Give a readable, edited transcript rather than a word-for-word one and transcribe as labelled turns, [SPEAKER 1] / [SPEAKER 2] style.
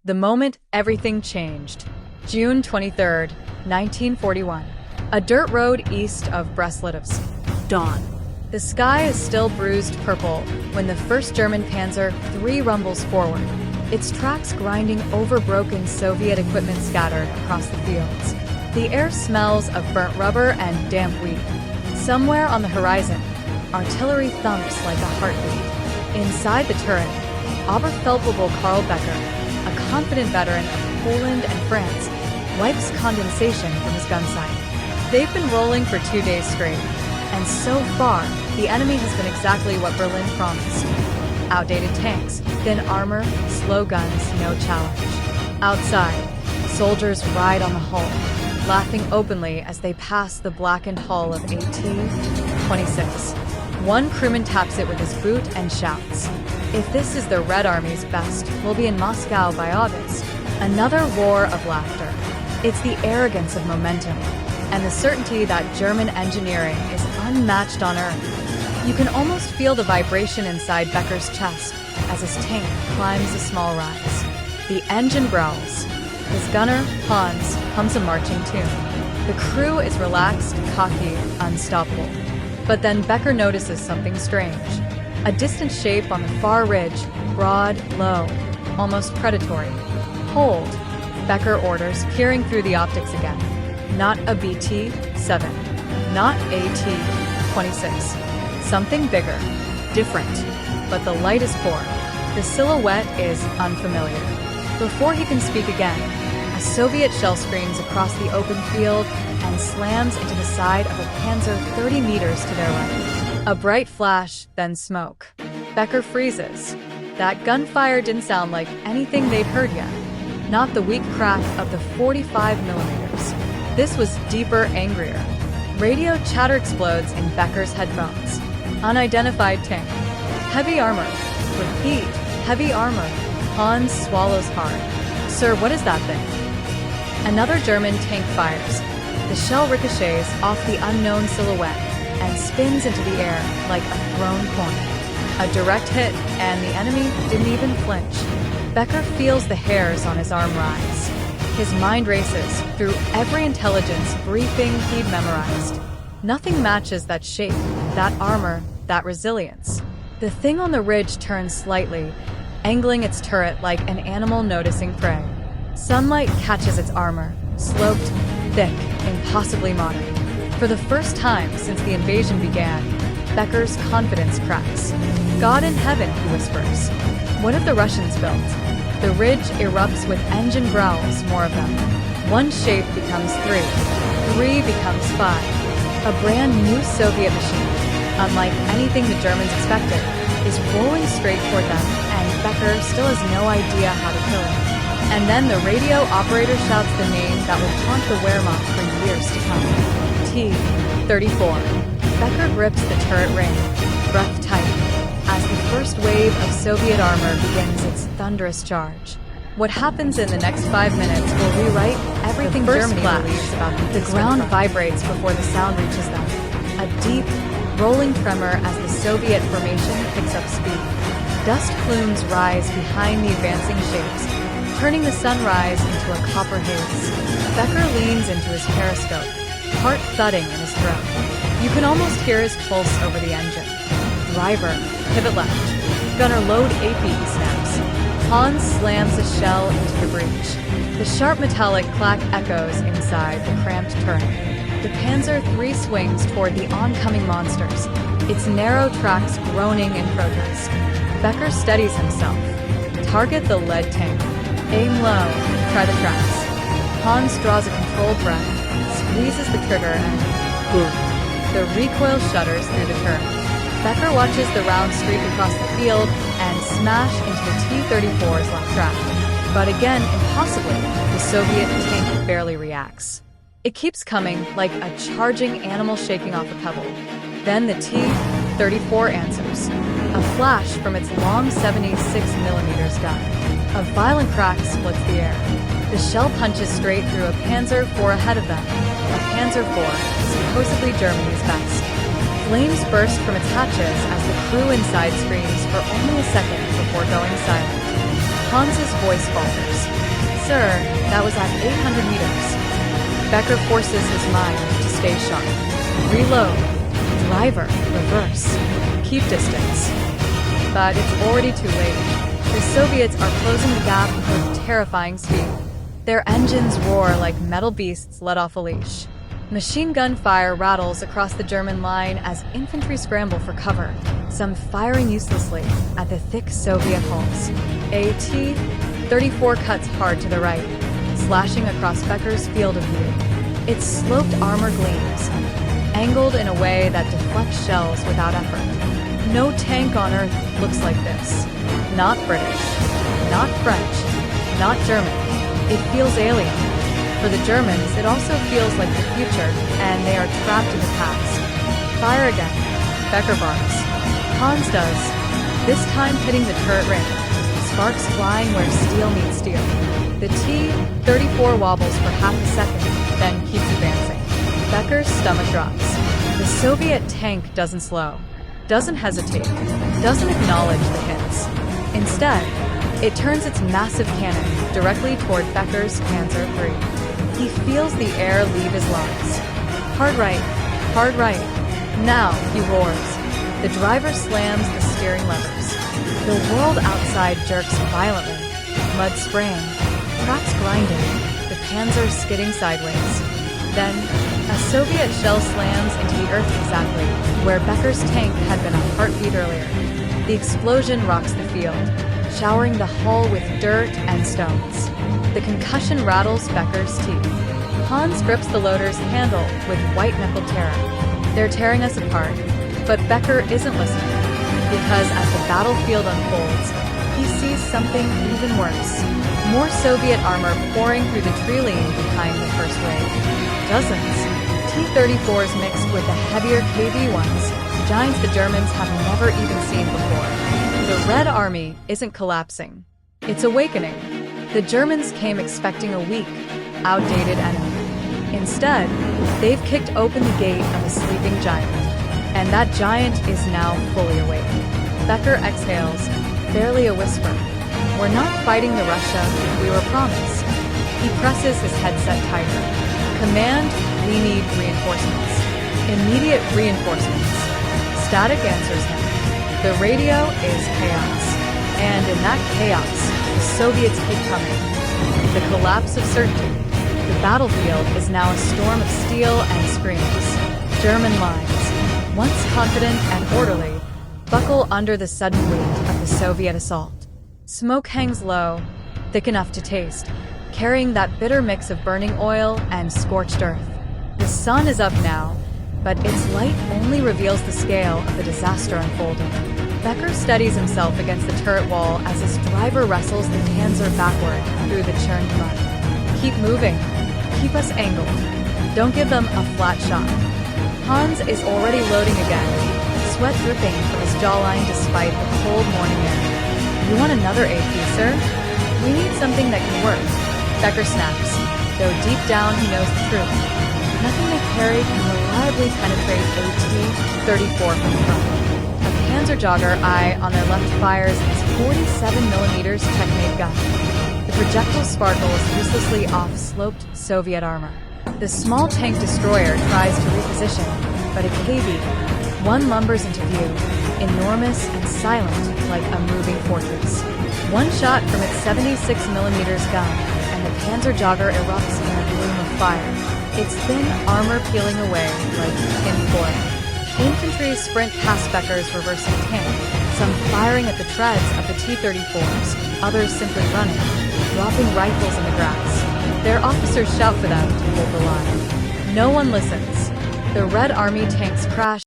[SPEAKER 1] The moment everything changed. June 23rd, 1941. A dirt road east of Brest-Litovsk. Dawn. The sky is still bruised purple when the 1st German Panzer III rumbles forward, its tracks grinding over broken Soviet equipment scattered across the fields. The air smells of burnt rubber and damp wheat. Somewhere on the horizon, artillery thumps like a heartbeat. Inside the turret, Oberfeldwebel Karl Becker, a confident veteran of Poland and France, wipes condensation from his gun sight. They've been rolling for 2 days straight, and so far, the enemy has been exactly what Berlin promised. Outdated tanks, thin armor, slow guns, no challenge. Outside, soldiers ride on the hull, laughing openly as they pass the blackened hull of AT-26. One crewman taps it with his boot and shouts, "If this is the Red Army's best, we'll be in Moscow by August." Another roar of laughter. It's the arrogance of momentum, and the certainty that German engineering is unmatched on Earth. You can almost feel the vibration inside Becker's chest as his tank climbs a small rise. The engine growls. His gunner, Hans, hums a marching tune. The crew is relaxed, cocky, unstoppable. But then Becker notices something strange. A distant shape on the far ridge, broad, low, almost predatory. "Hold," Becker orders, peering through the optics again. Not a BT-7, not AT-26. Something bigger, different, but the light is poor. The silhouette is unfamiliar. Before he can speak again, a Soviet shell screams across the open field and slams into the side of a Panzer 30 meters to their right. A bright flash, then smoke. Becker freezes. That gunfire didn't sound like anything they'd heard yet. Not the weak crack of the 45 millimeters. This was deeper, angrier. Radio chatter explodes in Becker's headphones. Unidentified tank. Heavy armor. Repeat. Heavy armor. Hans swallows hard. "Sir, what is that thing?" Another German tank fires. The shell ricochets off the unknown silhouette and spins into the air like a thrown coin. A direct hit, and the enemy didn't even flinch. Becker feels the hairs on his arm rise. His mind races through every intelligence briefing he'd memorized. Nothing matches that shape, that armor, that resilience. The thing on the ridge turns slightly, angling its turret like an animal noticing prey. Sunlight catches its armor, sloped, thick, impossibly modern. For the first time since the invasion began, Becker's confidence cracks. "God in heaven," he whispers. "What have the Russians built?" The ridge erupts with engine growls, more of them. One shape becomes three. Three becomes five. A brand new Soviet machine, unlike anything the Germans expected, is rolling straight toward them, and Becker still has no idea how to kill it. And then the radio operator shouts the name that will haunt the Wehrmacht for years to come. T-34. Becker grips the turret ring, breath tight, as the first wave of Soviet armor begins its thunderous charge. What happens in the next 5 minutes will rewrite everything Germany believes about the ground vibrates before the sound reaches them. A deep, rolling tremor as the Soviet formation picks up speed. Dust plumes rise behind the advancing shapes, turning the sunrise into a copper haze. Becker leans into his periscope, heart thudding in his throat. You can almost hear his pulse over the engine. Driver, pivot left. Gunner, load AP, he snaps. Hans slams a shell into the breach. The sharp metallic clack echoes inside the cramped turret. The Panzer III swings toward the oncoming monsters, its narrow tracks groaning in protest. Becker steadies himself. Target the lead tank. Aim low, try the tracks. Hans draws a controlled breath, squeezes the trigger, and boom. The recoil shudders through the turret. Becker watches the round streak across the field and smash into the T-34's left track. But again, impossibly, the Soviet tank barely reacts. It keeps coming like a charging animal shaking off a pebble. Then the T-34 answers. A flash from its long 76mm gun. A violent crack splits the air. The shell punches straight through a Panzer IV ahead of them. A Panzer IV, supposedly Germany's best. Flames burst from its hatches as the crew inside screams for only a second before going silent. Hans's voice falters. Sir, that was at 800 meters. Becker forces his mind to stay sharp. Reload. Driver. Reverse. Keep distance. But it's already too late. The Soviets are closing the gap with terrifying speed. Their engines roar like metal beasts let off a leash. Machine gun fire rattles across the German line as infantry scramble for cover, some firing uselessly at the thick Soviet hulls. A T-34 cuts hard to the right, slashing across Becker's field of view. Its sloped armor gleams, angled in a way that deflects shells without effort. No tank on Earth looks like this. Not British, not French, not German. It feels alien. For the Germans, it also feels like the future, and they are trapped in the past. Fire again. Becker barks. Hans does, this time hitting the turret ring. Sparks flying where steel meets steel. The T-34 wobbles for half a second, then keeps advancing. Becker's stomach drops. The Soviet tank doesn't slow, doesn't hesitate, doesn't acknowledge the hints. Instead, it turns its massive cannon directly toward Becker's Panzer III. He feels the air leave his lungs. Hard right, hard right. Now, he roars. The driver slams the steering levers. The world outside jerks violently. Mud spraying, tracks grinding, the Panzer skidding sideways. Then, a Soviet shell slams into the earth exactly where Becker's tank had been a heartbeat earlier. The explosion rocks the field, showering the hull with dirt and stones. The concussion rattles Becker's teeth. Hans grips the loader's handle with white-knuckled terror. They're tearing us apart, but Becker isn't listening, because as the battlefield unfolds, he sees something even worse. More Soviet armor pouring through the tree lane behind the first wave. Dozens. T-34s mixed with the heavier KV-1s, giants the Germans have never even seen before. The Red Army isn't collapsing. It's awakening. The Germans came expecting a weak, outdated enemy. Instead, they've kicked open the gate of a sleeping giant. And that giant is now fully awake. Becker exhales, barely a whisper. We're not fighting the Russia we were promised. He presses his headset tighter. Command, we need reinforcements. Immediate reinforcements. Static answers him. The radio is chaos. And in that chaos, the Soviets keep coming. The collapse of certainty. The battlefield is now a storm of steel and screams. German lines, once confident and orderly, buckle under the sudden weight of the Soviet assault. Smoke hangs low, thick enough to taste, carrying that bitter mix of burning oil and scorched earth. The sun is up now, but its light only reveals the scale of the disaster unfolding. Becker steadies himself against the turret wall as his driver wrestles the Panzer backward through the churned mud. Keep moving. Keep us angled. Don't give them a flat shot. Hans is already loading again, sweat dripping from his jawline despite the cold morning air. You want another AP, sir? We need something that can work. Becker snaps, though deep down he knows the truth. Nothing they carry can reliably penetrate a T-34 from the front. A Panzer Jogger eye on their left fires its 47mm checkmate gun. The projectile sparkles uselessly off sloped Soviet armor. The small tank destroyer tries to reposition, but a KV-1 lumbers into view, enormous and silent like a moving fortress. One shot from its 76mm gun, and the Panzer Jogger erupts in a bloom of fire, its thin armor peeling away like tin foil. Infantry sprint past Becker's reversing tank, some firing at the treads of the T-34s, others simply running, dropping rifles in the grass. Their officers shout for them to hold the line. No one listens. The Red Army tanks crash